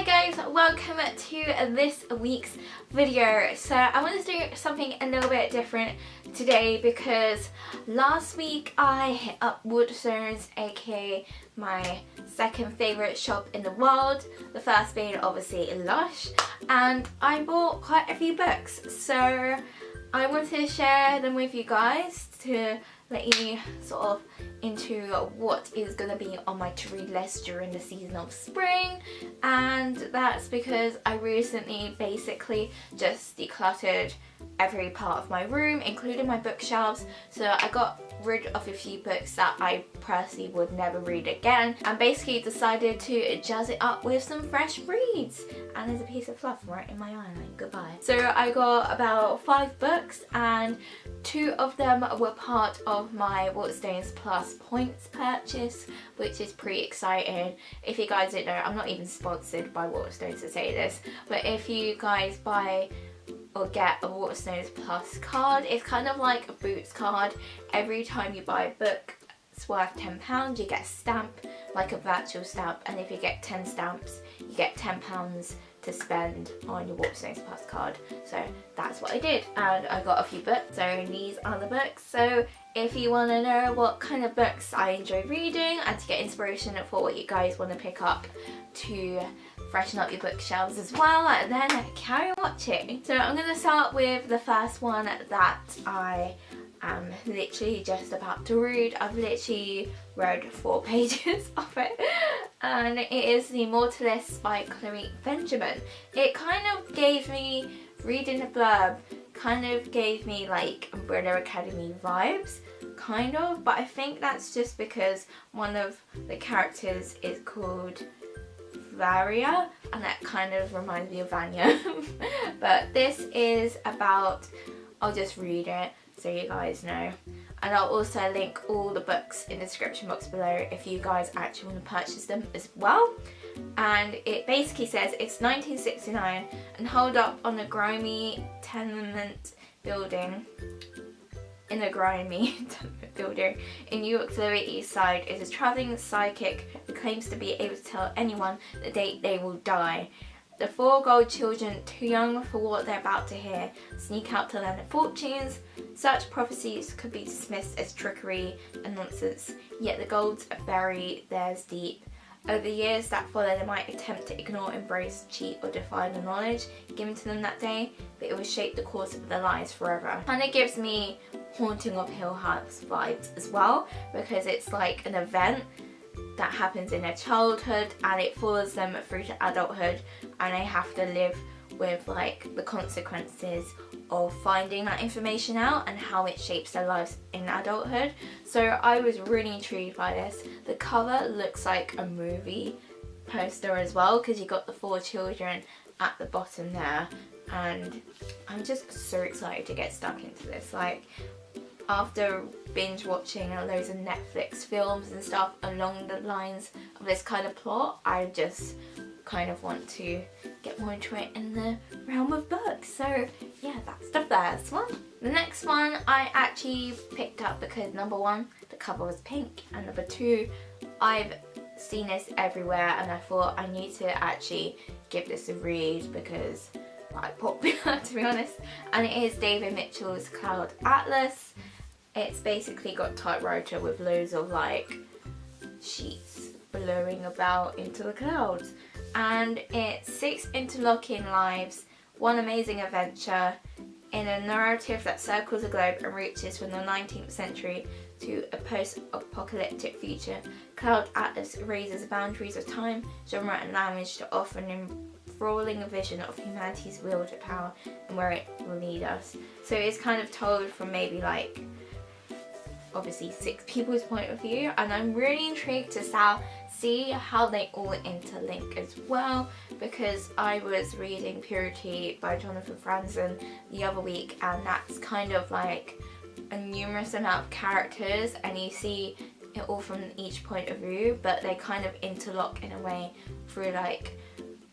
Hi guys, welcome to this week's video. So I want to do something a little bit different today because last week I hit up Waterstones, aka my second favourite shop in the world, the first being obviously Lush, and I bought quite a few books, so I wanted to share them with you guys to let you sort of into what is going to be on my to-read list during the season of spring. And that's because I recently basically just decluttered every part of my room, including my bookshelves, so I got rid of a few books that I personally would never read again, and basically decided to jazz it up with some fresh reads. And there's a piece of fluff right in my eyeline, goodbye. So I got about 5 books, and 2 of them were part of my Waterstones Plus points purchase, which is pretty exciting. If you guys don't know, I'm not even sponsored by Waterstones to say this, but if you guys buy or get a Waterstones Plus card, it's kind of like a Boots card. Every time you buy a book, it's worth £10, you get a stamp, like a virtual stamp, and if you get 10 stamps, you get £10 to spend on your Waterstones Plus card. So that's what I did, and I got a few books, so these are the books. So if you want to know what kind of books I enjoy reading and to get inspiration for what you guys want to pick up to freshen up your bookshelves as well, and then carry on watching. So I'm going to start with the first one that I am literally just about to read. I've literally read 4 pages of it, and it is The Immortalist by Chloe Benjamin. It kind of gave me, reading the blurb, kind of gave me like Umbrella Academy vibes, kind of, but I think that's just because one of the characters is called Varia, and that kind of reminds me of Vanya. But this is about, I'll just read it so you guys know, and I'll also link all the books in the description box below if you guys actually want to purchase them as well. And it basically says it's 1969 and holed up on a grimy tenement building in New York's Lower East Side is a travelling psychic who claims to be able to tell anyone the date they will die. The 4 gold children, too young for what they're about to hear, sneak out to learn their fortunes. Such prophecies could be dismissed as trickery and nonsense, yet the golds bury theirs deep. Over the years that follow, they might attempt to ignore, embrace, cheat or defy the knowledge given to them that day, but it will shape the course of their lives forever. Kind of gives me Haunting of Hill House vibes as well, because it's like an event that happens in their childhood and it follows them through to adulthood, and they have to live with like the consequences of finding that information out and how it shapes their lives in adulthood. So I was really intrigued by this. The cover looks like a movie poster as well, because you got the 4 children at the bottom there, and I'm just so excited to get stuck into this. Like, after binge watching loads of Netflix films and stuff along the lines of this kind of plot, I just kind of want to get more into it in the realm of books. So yeah, that's the first one. The next one I actually picked up because number 1, the cover was pink, and number 2, I've seen this everywhere and I thought I need to actually give this a read because quite popular, to be honest, and it is David Mitchell's Cloud Atlas. It's basically got typewriter with loads of like sheets blowing about into the clouds, and it's 6 interlocking lives, one amazing adventure in a narrative that circles the globe and reaches from the 19th century to a post-apocalyptic future. Cloud Atlas erases the boundaries of time, genre and language to offer an enthralling vision of humanity's will to power and where it will lead us. So it's kind of told from maybe like obviously 6 people's point of view, and I'm really intrigued to see how they all interlink as well, because I was reading Purity by Jonathan Franzen the other week, and that's kind of like a numerous amount of characters and you see it all from each point of view, but they kind of interlock in a way through like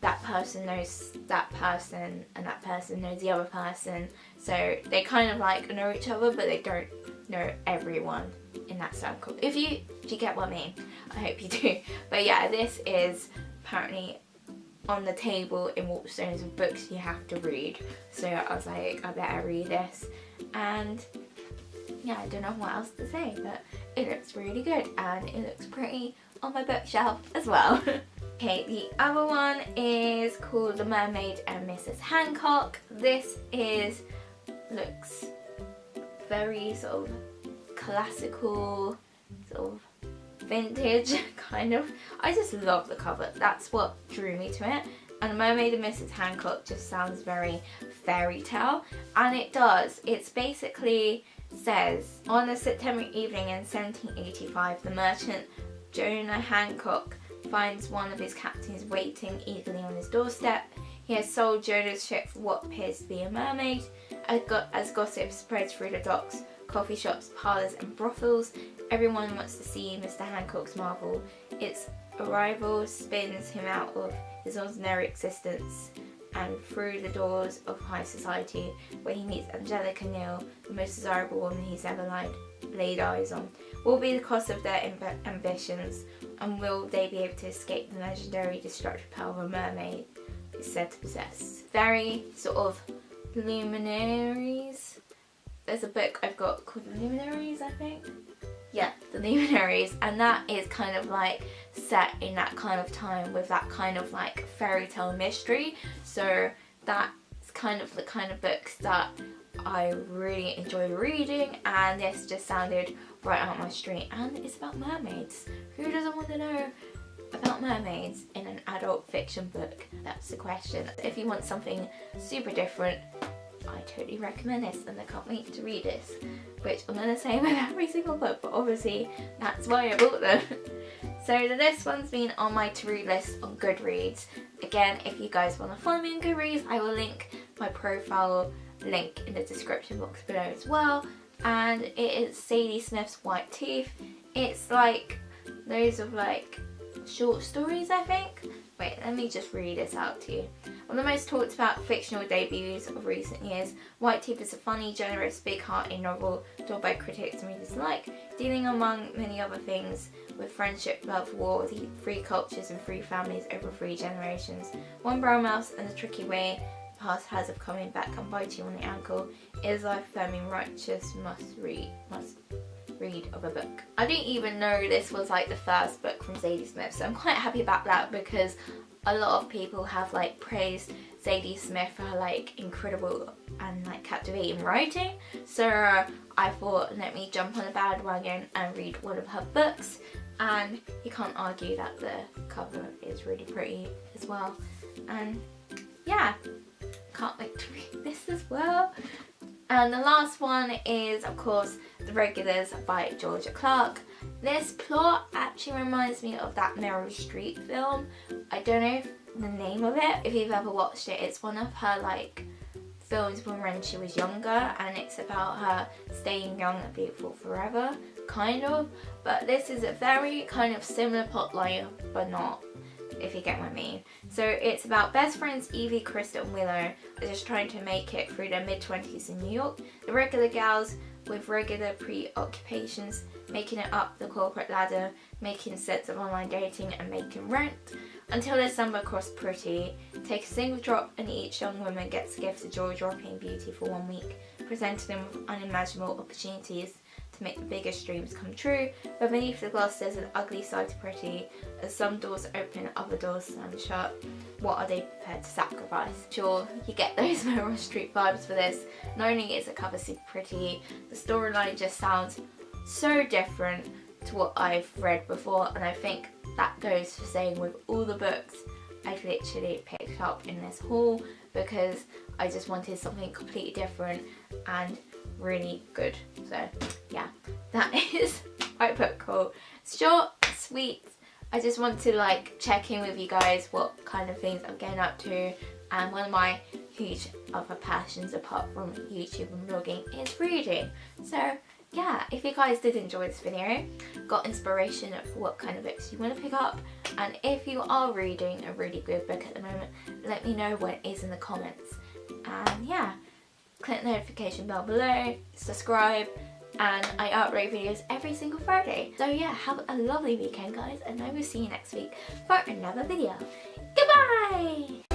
that person knows that person and that person knows the other person, so they kind of like know each other but they don't know everyone in that circle. If you get what I mean, I hope you do. But yeah, this is apparently on the table in Waterstones of books you have to read. So I was like, I better read this. And yeah, I don't know what else to say, but it looks really good and it looks pretty on my bookshelf as well. Okay, the other one is called The Mermaid Mrs Hancock. This looks very sort of classical, sort of vintage kind of. I just love the cover. That's what drew me to it. And Mermaid and Mrs Hancock just sounds very fairy tale, and it does. It's basically says, on a September evening in 1785, the merchant Jonah Hancock finds one of his captains waiting eagerly on his doorstep. He has sold Jonah's ship for what appears to be a mermaid. As gossip spreads through the docks, coffee shops, parlours and brothels, everyone wants to see Mr Hancock's marvel. Its arrival spins him out of his ordinary existence and through the doors of high society, where he meets Angelica Neal, the most desirable woman he's ever laid eyes on. What will be the cost of their ambitions, and will they be able to escape the legendary destructive power of a mermaid it's said to possess? Very sort of luminaries. There's a book I've got called The Luminaries, I think. Yeah, The Luminaries, and that is kind of like set in that kind of time with that kind of like fairy tale mystery. So that's kind of the kind of books that I really enjoy reading, and this just sounded right out my street. And it's about mermaids. Who doesn't want to know about mermaids in an adult fiction book? That's the question. If you want something super different, I totally recommend this, and I can't wait to read this, which I'm going to say with every single book, but obviously that's why I bought them. So this one's been on my to-read list on Goodreads. Again, if you guys want to follow me on Goodreads, I will link my profile link in the description box below as well. And it is Sadie Smith's White Teeth. It's like those of like short stories, I think. Wait, let me just read this out to you. One of the most talked about fictional debuts of recent years, White Teeth is a funny, generous, big-hearted novel adored by critics and readers alike, dealing among many other things with friendship, love, war, the three cultures and three families over 3 generations. One brown mouse and a tricky way the past has of coming back and biting you on the ankle is life-affirming, righteous, must read of a book. I didn't even know this was like the first book from Zadie Smith, so I'm quite happy about that, because a lot of people have like praised Zadie Smith for her like incredible and like captivating writing. So I thought, let me jump on a bandwagon and read one of her books, and you can't argue that the cover is really pretty as well. And yeah, can't wait to read this as well. And the last one is, of course, The Regulars by Georgia Clark. This plot actually reminds me of that Meryl Streep film. I don't know the name of it, if you've ever watched it. It's one of her like films from when she was younger, and it's about her staying young and beautiful forever, kind of. But this is a very kind of similar plotline, but not, if you get what I mean. So it's about best friends Evie, Krista and Willow are just trying to make it through their mid-20s in New York. The regular gals with regular preoccupations, making it up the corporate ladder, making sense of online dating and making rent, until they stumble across Pretty, take a single drop, and each young woman gets a gift of jaw-dropping beauty for 1 week, presenting them with unimaginable opportunities to make the biggest dreams come true. But beneath the glass there's an ugly side to Pretty, as some doors open and other doors slam shut. What are they prepared to sacrifice? Sure, you get those Meryl Streep vibes for this. Not only is the cover super pretty, the storyline just sounds so different to what I've read before, and I think that goes for saying with all the books I've literally picked up in this haul, because I just wanted something completely different and really good. So yeah, that is my book haul. Short, sweet. I just want to like check in with you guys what kind of things I'm getting up to, and one of my huge other passions apart from YouTube and vlogging is reading. So yeah, if you guys did enjoy this video, got inspiration for what kind of books you want to pick up, and if you are reading a really good book at the moment, let me know what it is in the comments. And yeah, click the notification bell below, subscribe, and I upload videos every single Friday. So yeah, have a lovely weekend guys, and I will see you next week for another video. Goodbye!